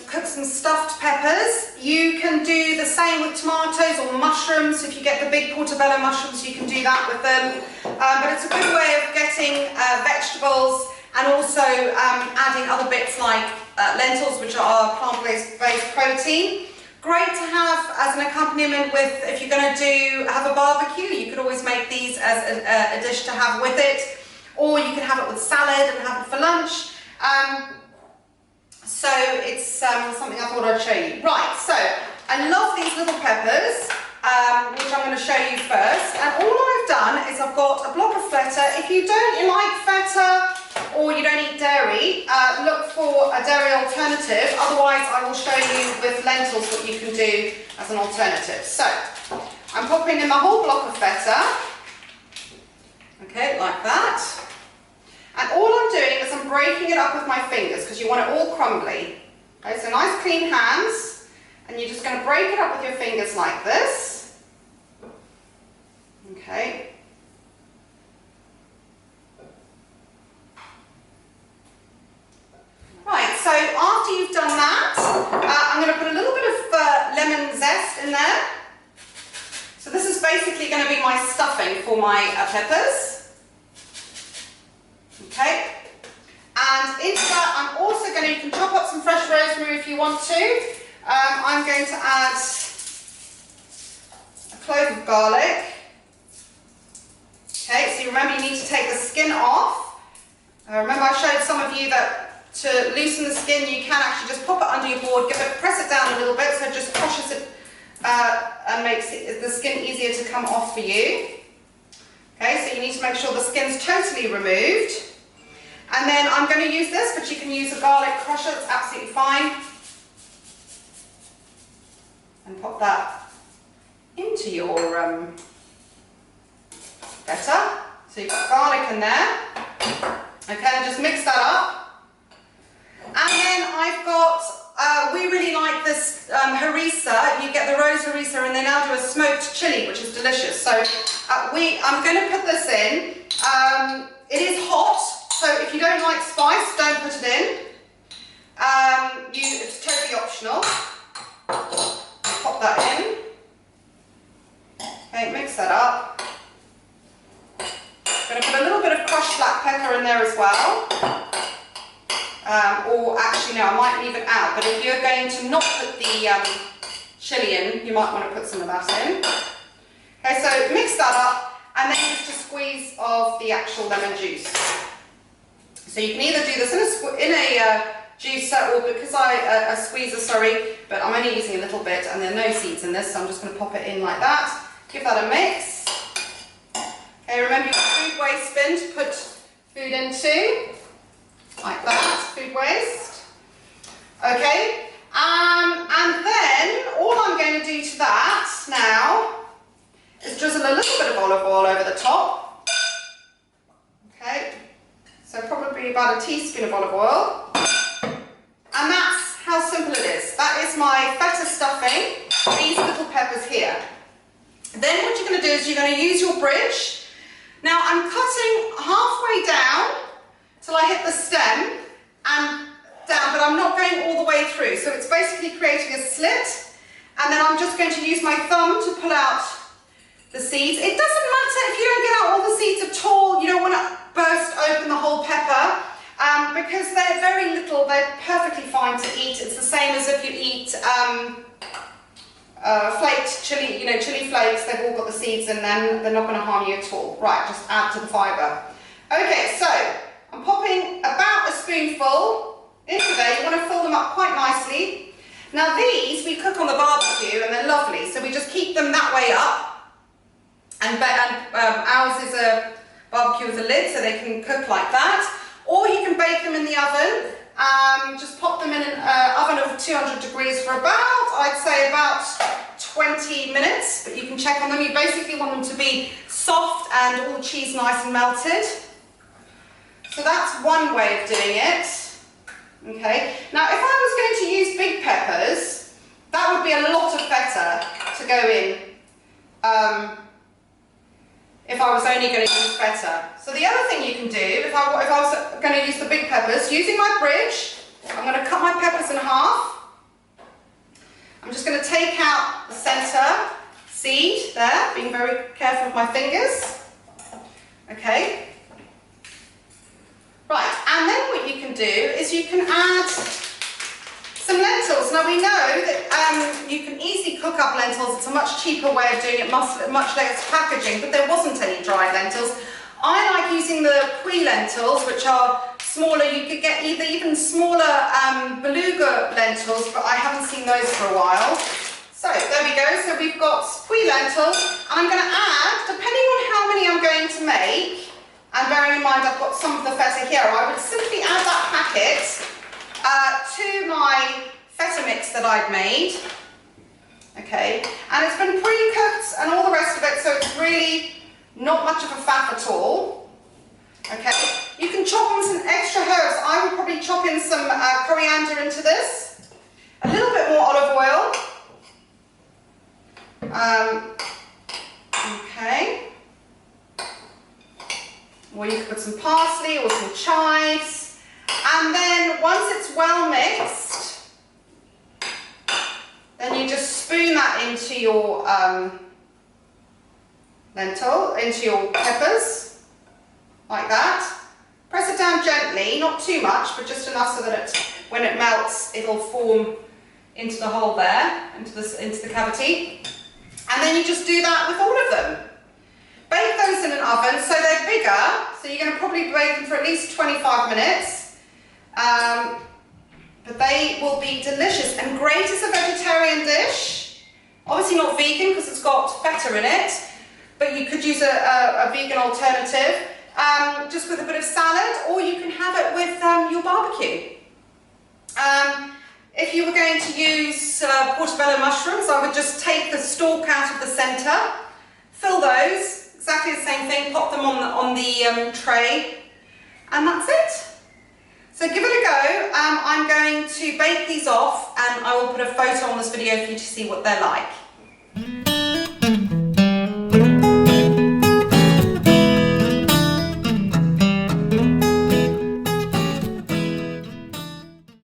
cook some stuffed peppers. You can do the same with tomatoes or mushrooms. If you get the big portobello mushrooms, you can do that with them. But it's a good way of getting vegetables and also adding other bits like lentils, which are plant-based protein. Great to have as an accompaniment with, if you're going to have a barbecue, you could always make these as a dish to have with it, or you can have it with salad and have it for lunch. So it's something I thought I'd show you. Right, so I love these little peppers, which I'm going to show you first. And all I've done is I've got a block of feta. If you don't like feta or you don't eat dairy, look for a dairy alternative. Otherwise, I will show you with lentils what you can do as an alternative. So I'm popping in the whole block of feta. Okay, like that. And all I'm doing is I'm breaking it up with my fingers because you want it all crumbly. Okay, so nice clean hands, and you're just going to break it up with your fingers like this. Okay. Right, so after you've done that, I'm going to put a little bit of lemon zest in there. So this is basically going to be my stuffing for my peppers. Okay, and into that I'm also going to, you can chop up some fresh rosemary if you want to. I'm going to add a clove of garlic. Okay, so you remember you need to take the skin off. Remember I showed some of you that to loosen the skin you can actually just pop it under your board, press it down a little bit so it just crushes it and makes the skin easier to come off for you. Okay, so you need to make sure the skin's totally removed. And then I'm going to use this, but you can use a garlic crusher, it's absolutely fine. And pop that into your feta. So you've got garlic in there. Okay, and just mix that up. And then I've got, we really like this harissa. You get the rose harissa, and they now do a smoked chili, which is delicious. So I'm going to put this in. It is hot. So if you don't like spice, don't put it in. It's totally optional. Pop that in. Okay, mix that up. I'm going to put a little bit of crushed black pepper in there as well. Or actually, no, I might leave it out. But if you're going to not put the chili in, you might want to put some of that in. Okay, so mix that up, and then just a squeeze of the actual lemon juice. So you can either do this in a juicer, or because a squeezer, sorry, but I'm only using a little bit and there are no seeds in this, so I'm just going to pop it in like that. Give that a mix. Okay, remember your food waste bin to put food into, like that, food waste. Okay, and then all I'm going to do to that now is drizzle a little bit of olive oil over the top. Okay. So probably about a teaspoon of olive oil. And that's how simple it is. That is my feta stuffing, these little peppers here. Then what you're going to do is you're going to use your bridge. Now I'm cutting halfway down till I hit the stem and down, but I'm not going all the way through. So it's basically creating a slit. And then I'm just going to use my thumb to pull out the seeds. It doesn't matter if you don't get out all the seeds at all. You don't want to burst open the whole pepper because they're very little. They're perfectly fine to eat. It's the same as if you eat flaked chili, chili flakes. They've all got the seeds in them. They're not going to harm you at all. Right, just add to the fibre. Okay, so I'm popping about a spoonful into there. You want to fill them up quite nicely. Now these we cook on the barbecue and they're lovely. So we just keep them that way up. And ours is a barbecue with a lid, so they can cook like that. Or you can bake them in the oven. Just pop them in an oven of 200 degrees for I'd say about 20 minutes, but you can check on them. You basically want them to be soft and all the cheese nice and melted. So that's one way of doing it. Okay. Now, if I was going to use big peppers, that would be a lot of feta to go in. If I was only going to use feta. So the other thing you can do, if I was going to use the big peppers, using my bridge, I'm going to cut my peppers in half. being very careful with my fingers. Okay. Right, and then what you can do is you can add some lentils. Now we know that you can easily cook up lentils. It's a much cheaper way of doing it, much less packaging, but there wasn't any dried lentils. I like using the Puy lentils, which are smaller. You could get even smaller beluga lentils, but I haven't seen those for a while. So there we go. So we've got Puy lentils, and I'm going to add, depending on how many I'm going to make, and bearing in mind I've got some of the feta here, I would simply add that packet to my feta mix that I've made. Okay, and it's been pre-cooked and all the rest of it, so it's really not much of a faff at all. Okay, you can chop on some extra herbs. I would probably chop in some coriander into this, a little bit more olive oil. Okay. Or you could put some parsley or some chives. And then once it's well mixed, then you just spoon that into your into your peppers, like that. Press it down gently, not too much, but just enough so that when it melts, it'll form into the hole there, into the cavity. And then you just do that with all of them. Bake those in an oven, so they're bigger, so you're going to probably bake them for at least 25 minutes. But they will be delicious and great as a vegetarian dish. Obviously not vegan because it's got feta in it, but you could use a vegan alternative, just with a bit of salad, or you can have it with your barbecue. If you were going to use portobello mushrooms, I would just take the stalk out of the centre, fill those, exactly the same thing, pop them on the tray, and that's it. So give it a go. I'm going to bake these off, and I will put a photo on this video for you to see what they're like.